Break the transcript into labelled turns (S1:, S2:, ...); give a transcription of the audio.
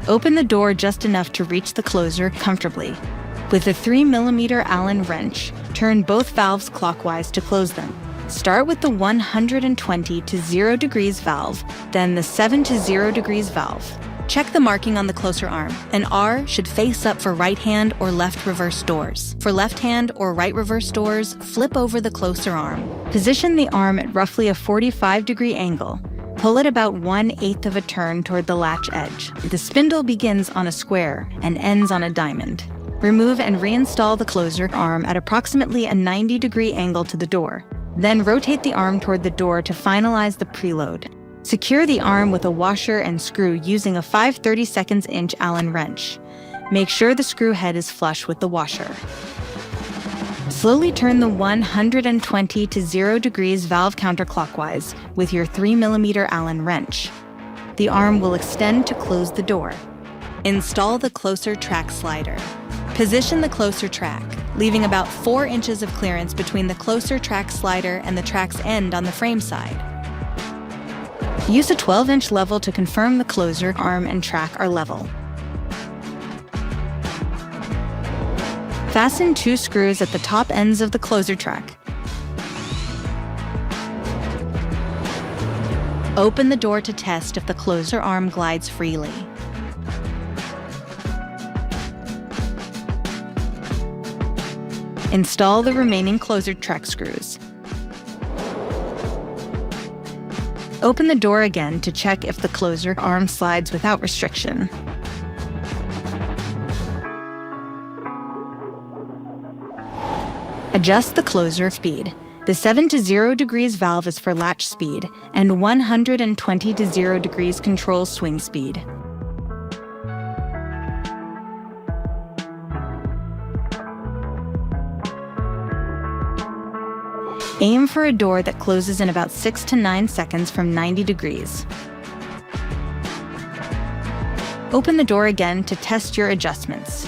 S1: Open the door just enough to reach the closer comfortably. With a 3mm Allen wrench, turn both valves clockwise to close them. Start with the 120 to 0 degrees valve, then the 7 to 0 degrees valve. Check the marking on the closer arm. An R should face up for right hand or left reverse doors. For left hand or right reverse doors, flip over the closer arm. Position the arm at roughly a 45-degree angle. Pull it about 1/8 of a turn toward the latch edge. The spindle begins on a square and ends on a diamond. Remove and reinstall the closer arm at approximately a 90-degree angle to the door. Then rotate the arm toward the door to finalize the preload. Secure the arm with a washer and screw using a 5/32 Allen wrench. Make sure the screw head is flush with the washer. Slowly turn the 120 to 0 degrees valve counterclockwise with your 3mm Allen wrench. The arm will extend to close the door. Install the closer track slider. Position the closer track, leaving about 4 inches of clearance between the closer track slider and the track's end on the frame side. Use a 12-inch level to confirm the closer arm and track are level. Fasten 2 screws at the top ends of the closer track. Open the door to test if the closer arm glides freely. Install the remaining closer track screws. Open the door again to check if the closer arm slides without restriction. Adjust the closer speed. The 7 to 0 degrees valve is for latch speed, and 120 to 0 degrees controls swing speed. Aim for a door that closes in about 6 to 9 seconds from 90 degrees. Open the door again to test your adjustments.